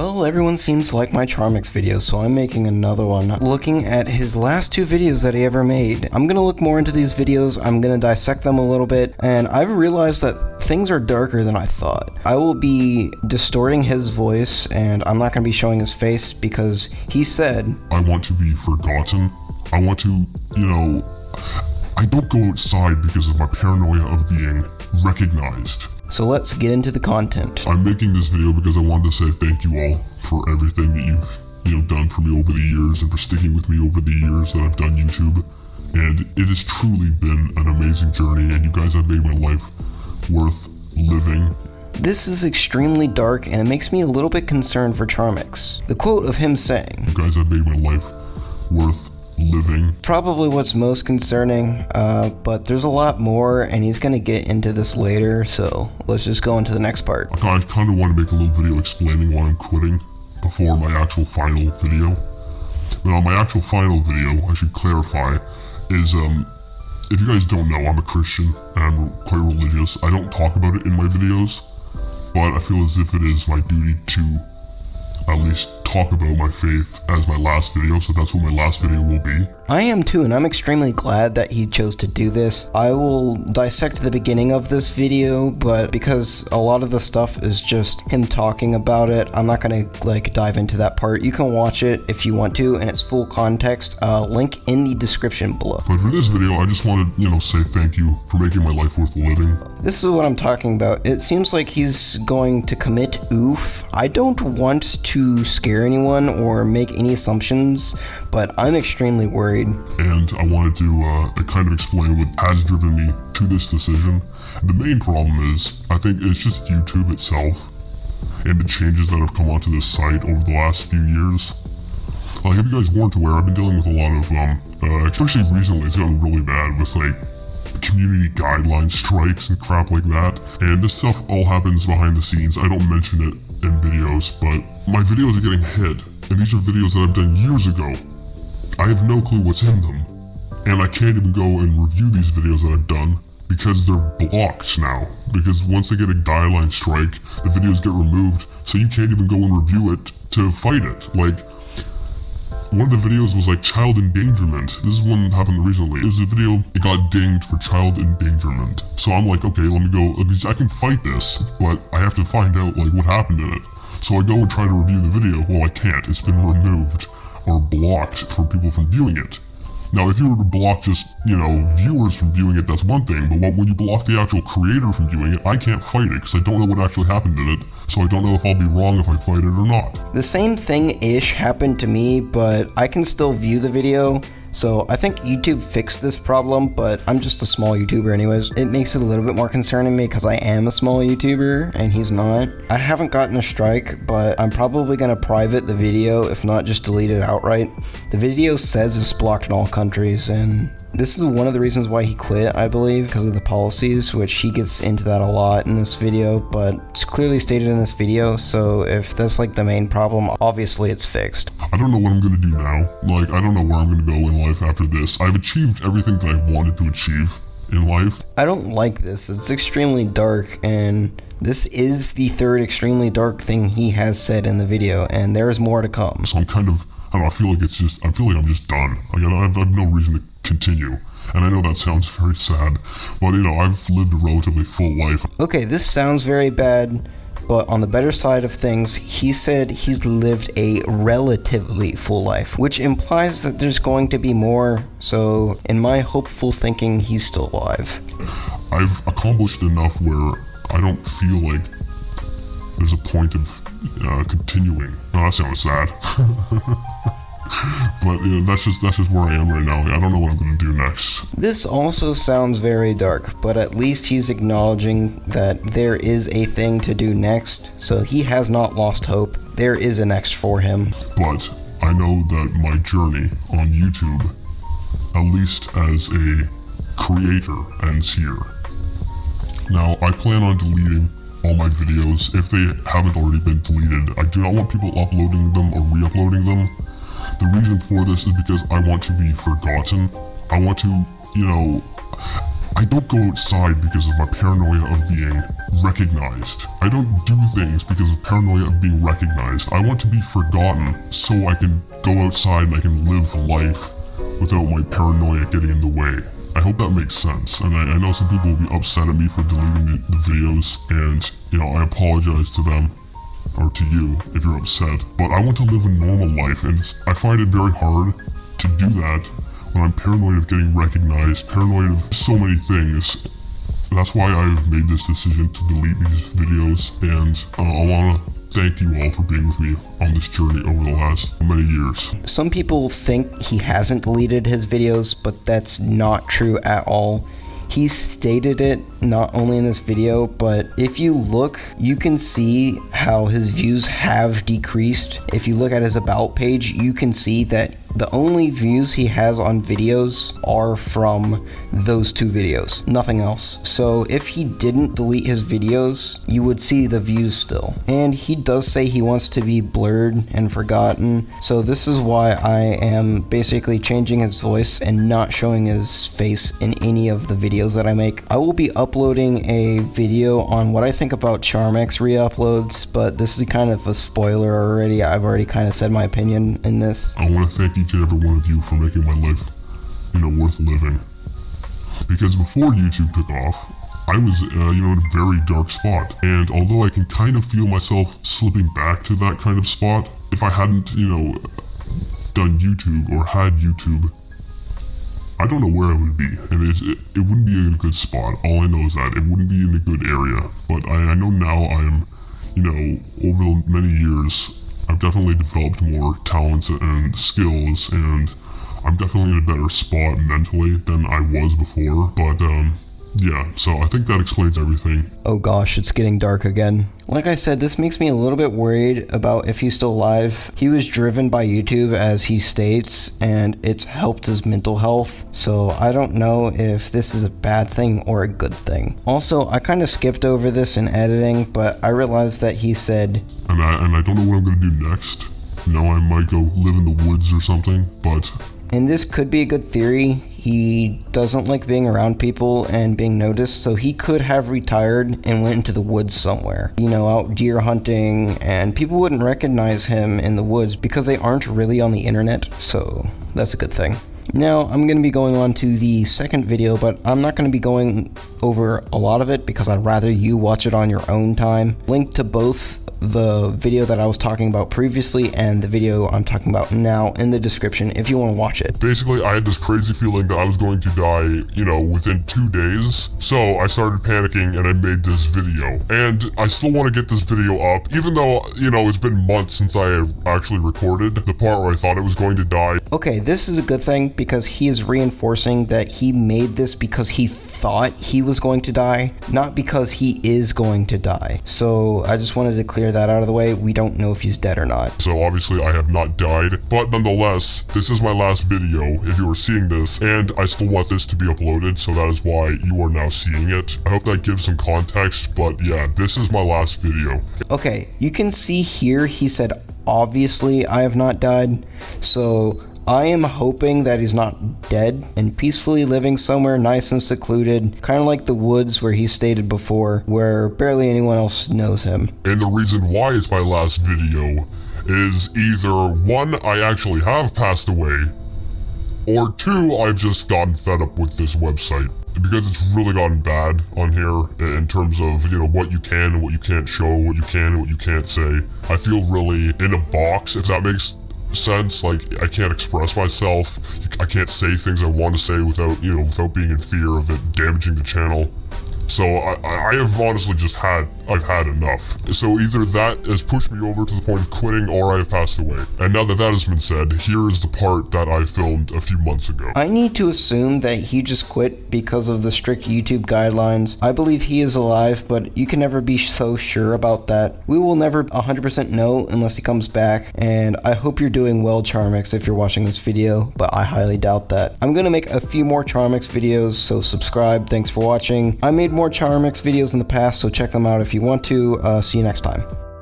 Well, everyone seems to like my Charmix video, so I'm making another one, looking at his last two videos that he ever made. I'm gonna look more into these videos, I'm gonna dissect them a little bit, and I've realized that things are darker than I thought. I will be distorting his voice, and I'm not gonna be showing his face, because he said, I want to be forgotten. I want to, I don't go outside because of my paranoia of being recognized. So let's get into the content. I'm making this video because I wanted to say thank you all for everything that you've done for me over the years and for sticking with me over the years that I've done YouTube. And it has truly been an amazing journey, and you guys have made my life worth living. This is extremely dark, and it makes me a little bit concerned for Charmix. The quote of him saying, You guys have made my life worth living. Probably what's most concerning, but there's a lot more, and he's gonna get into this later, so let's just go into the next part. I kind of want to make a little video explaining why I'm quitting before my actual final video. Now, my actual final video, I should clarify, is, if you guys don't know, I'm a Christian, and I'm quite religious. I don't talk about it in my videos, but I feel as if it is my duty to at least talk about my faith as my last video, so that's what my last video will be. I am too, and I'm extremely glad that he chose to do this. I will dissect the beginning of this video, but because a lot of the stuff is just him talking about it, I'm not gonna dive into that part. You can watch it if you want to, and it's full context. Link in the description below. But for this video, I just wanted, say thank you for making my life worth living. This is what I'm talking about. It seems like he's going to commit oof. I don't want to scare anyone or make any assumptions, but I'm extremely worried. And I wanted to kind of explain what has driven me to this decision. The main problem is, I think it's just YouTube itself and the changes that have come onto this site over the last few years. If you guys weren't aware, I've been dealing with a lot of, especially recently, it's gotten really bad with community guideline strikes and crap like that. And this stuff all happens behind the scenes. I don't mention it in videos, but my videos are getting hit. And these are videos that I've done years ago. I have no clue what's in them. And I can't even go and review these videos that I've done because they're blocked now. Because once they get a guideline strike, the videos get removed, so you can't even go and review it to fight it. One of the videos was child endangerment. This is one that happened recently. It was a video, it got dinged for child endangerment. So I'm like, okay, let me go, I can fight this, but I have to find out what happened in it. So I go and try to review the video. Well, I can't. It's been removed or blocked for people from viewing it. Now, if you were to block just, viewers from viewing it, that's one thing, but when you block the actual creator from viewing it, I can't fight it because I don't know what actually happened in it, so I don't know if I'll be wrong if I fight it or not. The same thing-ish happened to me, but I can still view the video. So I think YouTube fixed this problem, but I'm just a small YouTuber anyways. It makes it a little bit more concerning to me because I am a small YouTuber and he's not. I haven't gotten a strike, but I'm probably gonna private the video, if not just delete it outright. The video says it's blocked in all countries, and this is one of the reasons why he quit, I believe, because of the policies, which he gets into that a lot in this video, but it's clearly stated in this video, so if that's the main problem, obviously it's fixed. I don't know what I'm gonna do now. I don't know where I'm gonna go in life after this. I've achieved everything that I wanted to achieve in life. I don't like this. It's extremely dark, and this is the third extremely dark thing he has said in the video, and there is more to come. So I'm kind of, I feel like I'm just done. I have no reason to continue. And I know that sounds very sad, but I've lived a relatively full life. Okay, this sounds very bad, but on the better side of things, he said he's lived a relatively full life, which implies that there's going to be more, so in my hopeful thinking, he's still alive. I've accomplished enough where I don't feel like there's a point of continuing. Oh, that sounds sad. But that's just where I am right now. I don't know what I'm going to do next. This also sounds very dark, but at least he's acknowledging that there is a thing to do next, so he has not lost hope. There is a next for him. But I know that my journey on YouTube, at least as a creator, ends here. Now, I plan on deleting all my videos if they haven't already been deleted. I do not want people uploading them or re-uploading them. The reason for this is because I want to be forgotten. I want to, I don't go outside because of my paranoia of being recognized. I don't do things because of paranoia of being recognized. I want to be forgotten so I can go outside and I can live life without my paranoia getting in the way. I hope that makes sense, and I know some people will be upset at me for deleting the videos, and, I apologize to them, or to you, if you're upset, but I want to live a normal life, and I find it very hard to do that when I'm paranoid of getting recognized, paranoid of so many things. That's why I've made this decision to delete these videos, and I want to thank you all for being with me on this journey over the last many years. Some people think he hasn't deleted his videos, but that's not true at all. He stated it not only in this video, but if you look, you can see how his views have decreased. If you look at his about page, you can see that the only views he has on videos are from those 2 videos, nothing else. So if he didn't delete his videos, you would see the views still. And he does say he wants to be blurred and forgotten, so this is why I am basically changing his voice and not showing his face in any of the videos that I make. I will be uploading a video on what I think about Charmex re-uploads, but this is kind of a spoiler already. I've already kind of said my opinion in this. I want to thank each and every one of you for making my life, worth living. Because before YouTube took off, I was, in a very dark spot. And although I can kind of feel myself slipping back to that kind of spot, if I hadn't, done YouTube or had YouTube, I don't know where I would be. And it wouldn't be in a good spot. All I know is that it wouldn't be in a good area. But I know now I am, over the many years, I've definitely developed more talents and skills, and I'm definitely in a better spot mentally than I was before, but yeah, so I think that explains everything. Oh gosh, it's getting dark again. Like I said, this makes me a little bit worried about if he's still alive. He was driven by YouTube, as he states, and it's helped his mental health, so I don't know if this is a bad thing or a good thing. Also, I kind of skipped over this in editing, but I realized that he said, And I don't know what I'm going to do next. I might go live in the woods or something, but... And this could be a good theory. He doesn't like being around people and being noticed, so he could have retired and went into the woods somewhere. Out deer hunting, and people wouldn't recognize him in the woods because they aren't really on the internet, so that's a good thing. Now, I'm going to be going on to the second video, but I'm not going to be going over a lot of it because I'd rather you watch it on your own time. Link to both the video that I was talking about previously and the video I'm talking about now in the description if you want to watch it. Basically, I had this crazy feeling that I was going to die, within 2 days. So I started panicking and I made this video. And I still want to get this video up, even though, it's been months since I have actually recorded the part where I thought I was going to die. Okay, this is a good thing because he is reinforcing that he made this because he thought he was going to die, not because he is going to die. So I just wanted to clear that out of the way. We don't know if he's dead or not. So obviously I have not died, but nonetheless, this is my last video if you are seeing this, and I still want this to be uploaded, so that is why you are now seeing it. I hope that gives some context, but yeah, this is my last video. Okay, you can see here he said, obviously I have not died, so I am hoping that he's not dead and peacefully living somewhere nice and secluded, kind of like the woods where he stated before, where barely anyone else knows him. And the reason why it's my last video is either 1, I actually have passed away, or 2, I've just gotten fed up with this website. Because it's really gotten bad on here in terms of, what you can and what you can't show, what you can and what you can't say. I feel really in a box, if that makes sense. Like, I can't express myself. I can't say things I want to say without being in fear of it damaging the channel. So I have honestly I've had enough. So either that has pushed me over to the point of quitting, or I have passed away. And now that has been said, here is the part that I filmed a few months ago. I need to assume that he just quit because of the strict YouTube guidelines. I believe he is alive, but you can never be so sure about that. We will never 100% know unless he comes back, and I hope you're doing well, Charmex, if you're watching this video, but I highly doubt that. I'm gonna make a few more Charmex videos, so subscribe. Thanks for watching. I made more Charmex videos in the past, so check them out if you want to. See you next time.